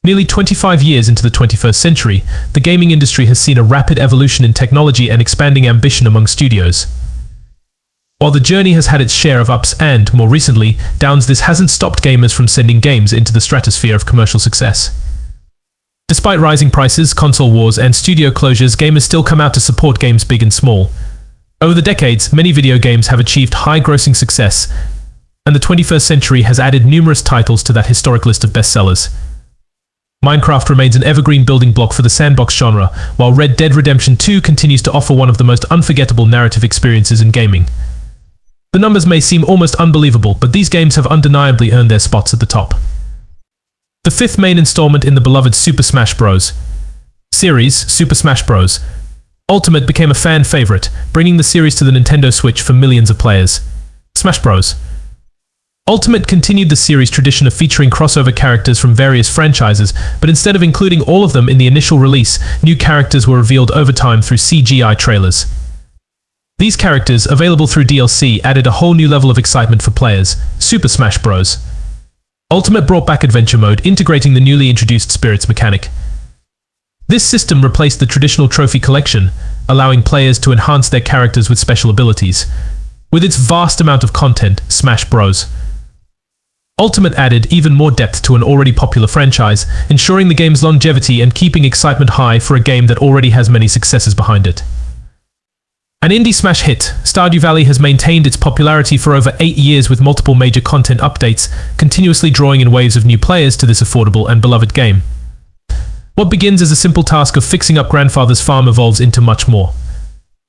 Nearly 25 years into the 21st century, the gaming industry has seen a rapid evolution in technology and expanding ambition among studios. While the journey has had its share of ups and, more recently, downs, this hasn't stopped gamers from sending games into the stratosphere of commercial success. Despite rising prices, console wars, and studio closures, gamers still come out to support games big and small. Over the decades, many video games have achieved high-grossing success, and the 21st century has added numerous titles to that historic list of bestsellers. Minecraft remains an evergreen building block for the sandbox genre, while Red Dead Redemption 2 continues to offer one of the most unforgettable narrative experiences in gaming. The numbers may seem almost unbelievable, but these games have undeniably earned their spots at the top. The fifth main installment in the beloved Super Smash Bros. series, Super Smash Bros. Ultimate, became a fan favorite, bringing the series to the Nintendo Switch for millions of players. Smash Bros. Ultimate continued the series' tradition of featuring crossover characters from various franchises, but instead of including all of them in the initial release, new characters were revealed over time through CGI trailers. These characters, available through DLC, added a whole new level of excitement for players. Super Smash Bros. Ultimate brought back Adventure Mode, integrating the newly introduced Spirits mechanic. This system replaced the traditional trophy collection, allowing players to enhance their characters with special abilities. With its vast amount of content, Smash Bros. Ultimate added even more depth to an already popular franchise, ensuring the game's longevity and keeping excitement high for a game that already has many successes behind it. An indie Smash hit, Stardew Valley has maintained its popularity for over 8 years with multiple major content updates, continuously drawing in waves of new players to this affordable and beloved game. What begins as a simple task of fixing up grandfather's farm evolves into much more.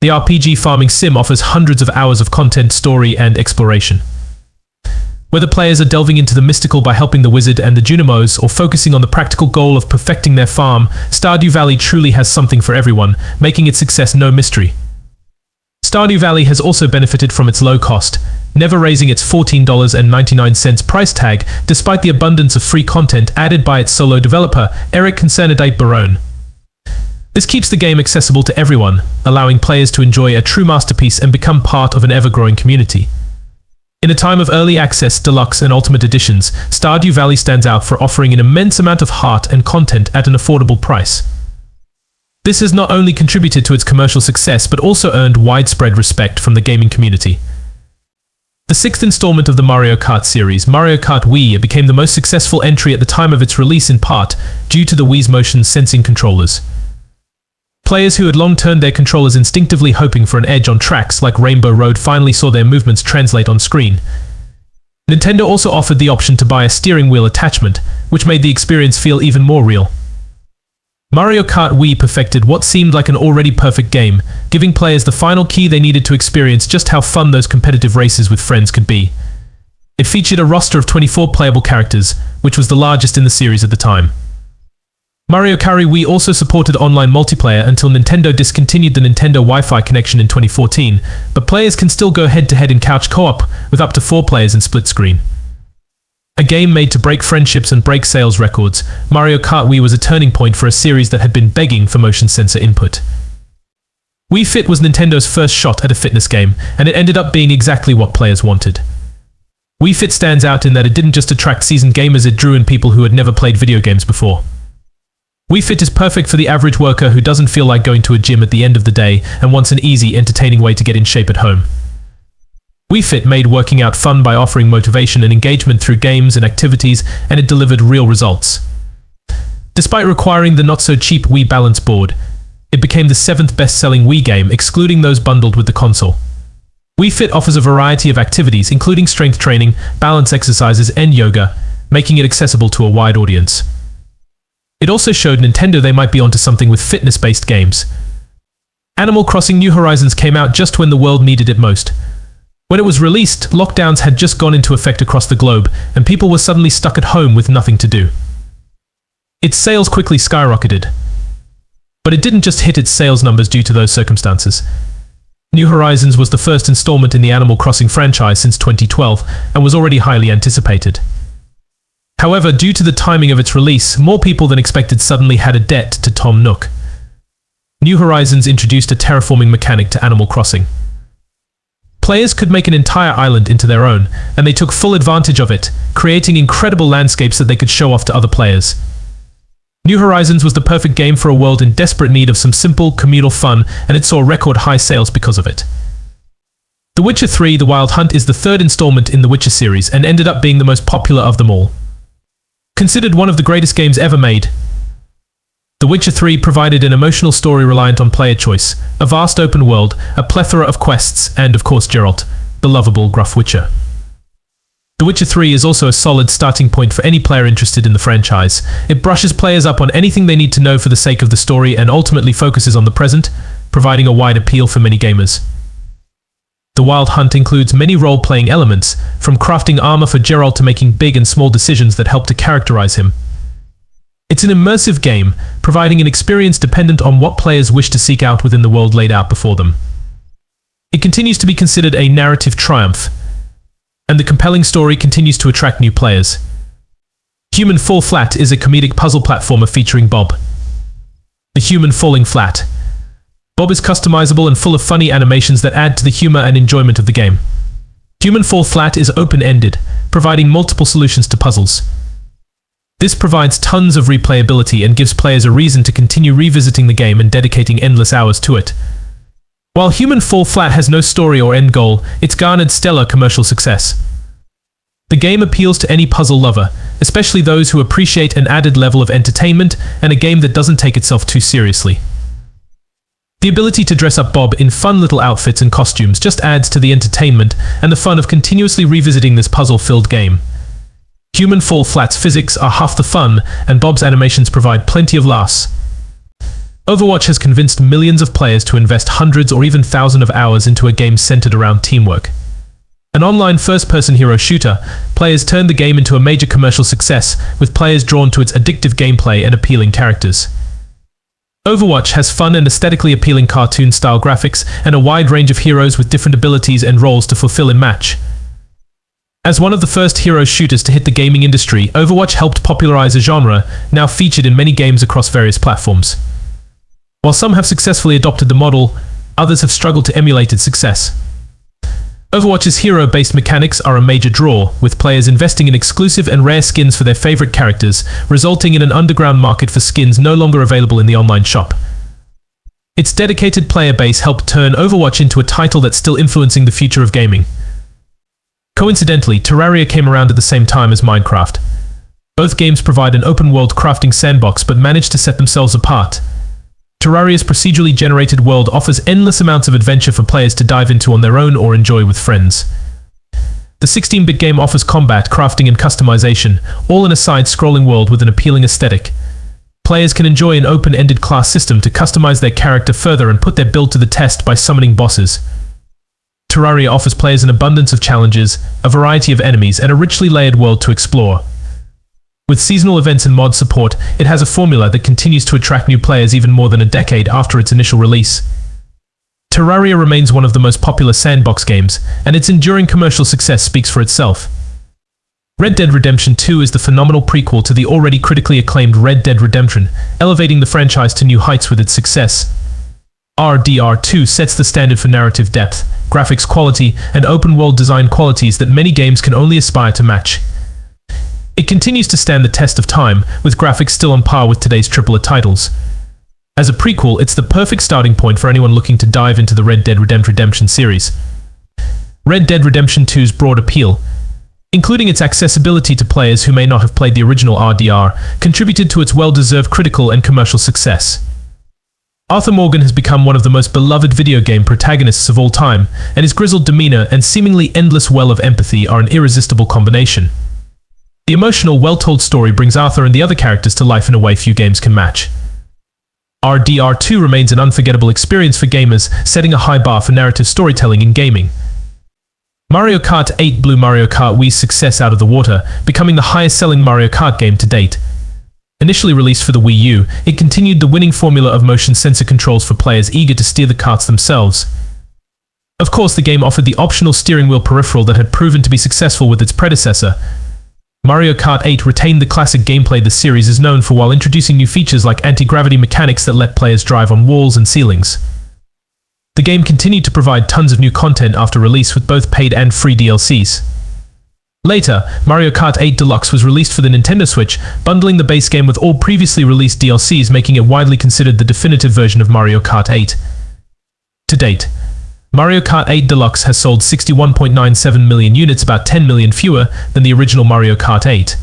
The RPG farming sim offers hundreds of hours of content, story, and exploration. Whether players are delving into the mystical by helping the wizard and the Junimos, or focusing on the practical goal of perfecting their farm, Stardew Valley truly has something for everyone, making its success no mystery. Stardew Valley has also benefited from its low cost, never raising its $14.99 price tag, despite the abundance of free content added by its solo developer, Eric Consanadite Barone. This keeps the game accessible to everyone, allowing players to enjoy a true masterpiece and become part of an ever-growing community. In a time of early access, deluxe, and ultimate editions, Stardew Valley stands out for offering an immense amount of heart and content at an affordable price. This has not only contributed to its commercial success, but also earned widespread respect from the gaming community. The sixth installment of the Mario Kart series, Mario Kart Wii, became the most successful entry at the time of its release, in part due to the Wii's motion sensing controllers. Players who had long turned their controllers instinctively hoping for an edge on tracks like Rainbow Road finally saw their movements translate on screen. Nintendo also offered the option to buy a steering wheel attachment, which made the experience feel even more real. Mario Kart Wii perfected what seemed like an already perfect game, giving players the final key they needed to experience just how fun those competitive races with friends could be. It featured a roster of 24 playable characters, which was the largest in the series at the time. Mario Kart Wii also supported online multiplayer until Nintendo discontinued the Nintendo Wi-Fi connection in 2014, but players can still go head-to-head in couch co-op with up to 4 players in split screen. A game made to break friendships and break sales records, Mario Kart Wii was a turning point for a series that had been begging for motion sensor input. Wii Fit was Nintendo's first shot at a fitness game, and it ended up being exactly what players wanted. Wii Fit stands out in that it didn't just attract seasoned gamers, it drew in people who had never played video games before. Wii Fit is perfect for the average worker who doesn't feel like going to a gym at the end of the day and wants an easy, entertaining way to get in shape at home. Wii Fit made working out fun by offering motivation and engagement through games and activities, and it delivered real results. Despite requiring the not-so-cheap Wii Balance board, it became the 7th best-selling Wii game, excluding those bundled with the console. Wii Fit offers a variety of activities, including strength training, balance exercises, and yoga, making it accessible to a wide audience. It also showed Nintendo they might be onto something with fitness-based games. Animal Crossing New Horizons came out just when the world needed it most. When it was released, lockdowns had just gone into effect across the globe, and people were suddenly stuck at home with nothing to do. Its sales quickly skyrocketed. But it didn't just hit its sales numbers due to those circumstances. New Horizons was the first installment in the Animal Crossing franchise since 2012, and was already highly anticipated. However, due to the timing of its release, more people than expected suddenly had a debt to Tom Nook. New Horizons introduced a terraforming mechanic to Animal Crossing. Players could make an entire island into their own, and they took full advantage of it, creating incredible landscapes that they could show off to other players. New Horizons was the perfect game for a world in desperate need of some simple, communal fun, and it saw record high sales because of it. The Witcher 3: The Wild Hunt is the third installment in the Witcher series and ended up being the most popular of them all. Considered one of the greatest games ever made, The Witcher 3 provided an emotional story reliant on player choice, a vast open world, a plethora of quests, and of course Geralt, the lovable, gruff Witcher. The Witcher 3 is also a solid starting point for any player interested in the franchise. It brushes players up on anything they need to know for the sake of the story and ultimately focuses on the present, providing a wide appeal for many gamers. The Wild Hunt includes many role-playing elements, from crafting armor for Geralt to making big and small decisions that help to characterize him. It's an immersive game, providing an experience dependent on what players wish to seek out within the world laid out before them. It continues to be considered a narrative triumph, and the compelling story continues to attract new players. Human Fall Flat is a comedic puzzle platformer featuring Bob, the human falling flat. Bob is customizable and full of funny animations that add to the humor and enjoyment of the game. Human Fall Flat is open-ended, providing multiple solutions to puzzles. This provides tons of replayability and gives players a reason to continue revisiting the game and dedicating endless hours to it. While Human Fall Flat has no story or end goal, it's garnered stellar commercial success. The game appeals to any puzzle lover, especially those who appreciate an added level of entertainment and a game that doesn't take itself too seriously. The ability to dress up Bob in fun little outfits and costumes just adds to the entertainment and the fun of continuously revisiting this puzzle-filled game. Human Fall Flat's physics are half the fun, and Bob's animations provide plenty of laughs. Overwatch has convinced millions of players to invest hundreds or even thousands of hours into a game centered around teamwork. An online first-person hero shooter, players turned the game into a major commercial success, with players drawn to its addictive gameplay and appealing characters. Overwatch has fun and aesthetically appealing cartoon-style graphics and a wide range of heroes with different abilities and roles to fulfill in match. As one of the first hero shooters to hit the gaming industry, Overwatch helped popularize a genre now featured in many games across various platforms. While some have successfully adopted the model, others have struggled to emulate its success. Overwatch's hero-based mechanics are a major draw, with players investing in exclusive and rare skins for their favorite characters, resulting in an underground market for skins no longer available in the online shop. Its dedicated player base helped turn Overwatch into a title that's still influencing the future of gaming. Coincidentally, Terraria came around at the same time as Minecraft. Both games provide an open-world crafting sandbox but manage to set themselves apart. Terraria's procedurally generated world offers endless amounts of adventure for players to dive into on their own or enjoy with friends. The 16-bit game offers combat, crafting, and customization, all in a side-scrolling world with an appealing aesthetic. Players can enjoy an open-ended class system to customize their character further and put their build to the test by summoning bosses. Terraria offers players an abundance of challenges, a variety of enemies, and a richly layered world to explore. With seasonal events and mod support, it has a formula that continues to attract new players even more than a decade after its initial release. Terraria remains one of the most popular sandbox games, and its enduring commercial success speaks for itself. Red Dead Redemption 2 is the phenomenal prequel to the already critically acclaimed Red Dead Redemption, elevating the franchise to new heights with its success. RDR2 sets the standard for narrative depth, graphics quality, and open-world design qualities that many games can only aspire to match. It continues to stand the test of time, with graphics still on par with today's AAA titles. As a prequel, it's the perfect starting point for anyone looking to dive into the Red Dead Redemption series. Red Dead Redemption 2's broad appeal, including its accessibility to players who may not have played the original RDR, contributed to its well-deserved critical and commercial success. Arthur Morgan has become one of the most beloved video game protagonists of all time, and his grizzled demeanor and seemingly endless well of empathy are an irresistible combination. The emotional, well-told story brings Arthur and the other characters to life in a way few games can match. RDR2 remains an unforgettable experience for gamers, setting a high bar for narrative storytelling in gaming. Mario Kart 8 blew Mario Kart Wii's success out of the water, becoming the highest-selling Mario Kart game to date. Initially released for the Wii U, it continued the winning formula of motion sensor controls for players eager to steer the karts themselves. Of course, the game offered the optional steering wheel peripheral that had proven to be successful with its predecessor. Mario Kart 8 retained the classic gameplay the series is known for while introducing new features like anti-gravity mechanics that let players drive on walls and ceilings. The game continued to provide tons of new content after release with both paid and free DLCs. Later, Mario Kart 8 Deluxe was released for the Nintendo Switch, bundling the base game with all previously released DLCs, making it widely considered the definitive version of Mario Kart 8. To date, Mario Kart 8 Deluxe has sold 61.97 million units, about 10 million fewer than the original Mario Kart 8.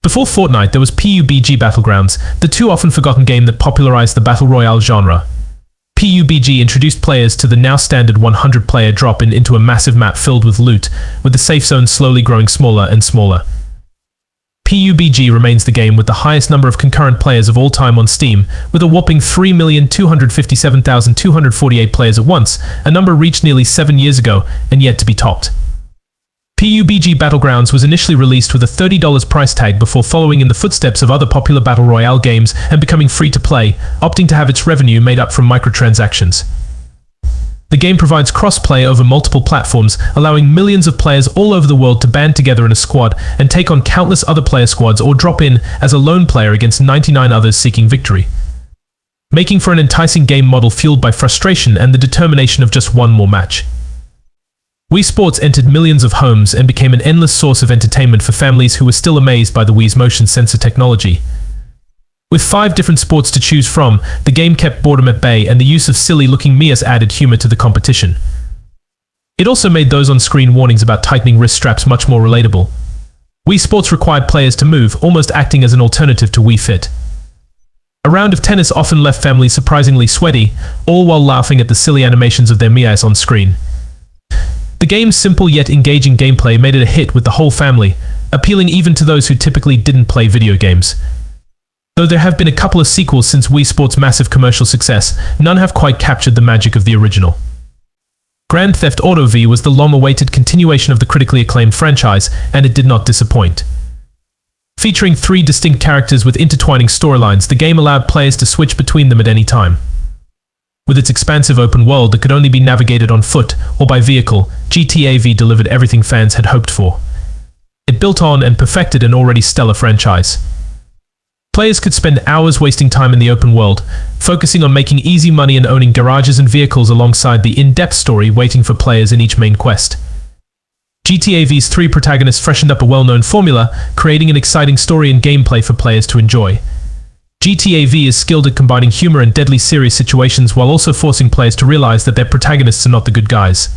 Before Fortnite, there was PUBG Battlegrounds, the too often forgotten game that popularized the Battle Royale genre. PUBG introduced players to the now standard 100-player drop-in into a massive map filled with loot, with the safe zone slowly growing smaller and smaller. PUBG remains the game with the highest number of concurrent players of all time on Steam, with a whopping 3,257,248 players at once, a number reached nearly 7 years ago and yet to be topped. PUBG Battlegrounds was initially released with a $30 price tag before following in the footsteps of other popular Battle Royale games and becoming free to play, opting to have its revenue made up from microtransactions. The game provides cross-play over multiple platforms, allowing millions of players all over the world to band together in a squad and take on countless other player squads or drop in as a lone player against 99 others seeking victory, making for an enticing game model fueled by frustration and the determination of just one more match. Wii Sports entered millions of homes and became an endless source of entertainment for families who were still amazed by the Wii's motion sensor technology. With 5 different sports to choose from, the game kept boredom at bay, and the use of silly-looking Mias added humor to the competition. It also made those on-screen warnings about tightening wrist straps much more relatable. Wii Sports required players to move, almost acting as an alternative to Wii Fit. A round of tennis often left families surprisingly sweaty, all while laughing at the silly animations of their Mias on screen. The game's simple yet engaging gameplay made it a hit with the whole family, appealing even to those who typically didn't play video games. Though there have been a couple of sequels since Wii Sports' massive commercial success, none have quite captured the magic of the original. Grand Theft Auto V was the long-awaited continuation of the critically acclaimed franchise, and it did not disappoint. Featuring 3 distinct characters with intertwining storylines, the game allowed players to switch between them at any time. With its expansive open world that could only be navigated on foot or by vehicle, GTA V delivered everything fans had hoped for. It built on and perfected an already stellar franchise. Players could spend hours wasting time in the open world, focusing on making easy money and owning garages and vehicles alongside the in-depth story waiting for players in each main quest. GTA V's 3 protagonists freshened up a well-known formula, creating an exciting story and gameplay for players to enjoy. GTA V is skilled at combining humor and deadly serious situations while also forcing players to realize that their protagonists are not the good guys.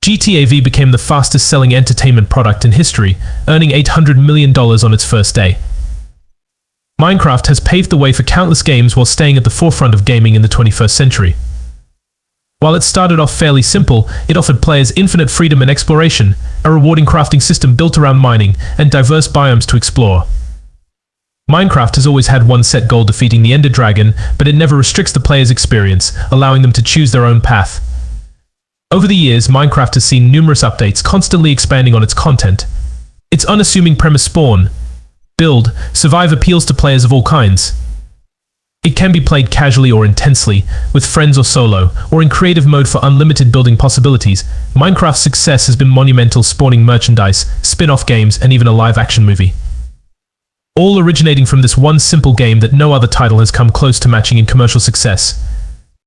GTA V became the fastest-selling entertainment product in history, earning $800 million on its first day. Minecraft has paved the way for countless games while staying at the forefront of gaming in the 21st century. While it started off fairly simple, it offered players infinite freedom and exploration, a rewarding crafting system built around mining, and diverse biomes to explore. Minecraft has always had one set goal: defeating the Ender Dragon, but it never restricts the player's experience, allowing them to choose their own path. Over the years, Minecraft has seen numerous updates, constantly expanding on its content. Its unassuming premise: spawn, build, survive appeals to players of all kinds. It can be played casually or intensely, with friends or solo, or in creative mode for unlimited building possibilities. Minecraft's success has been monumental, spawning merchandise, spin-off games, and even a live-action movie, all originating from this one simple game that no other title has come close to matching in commercial success.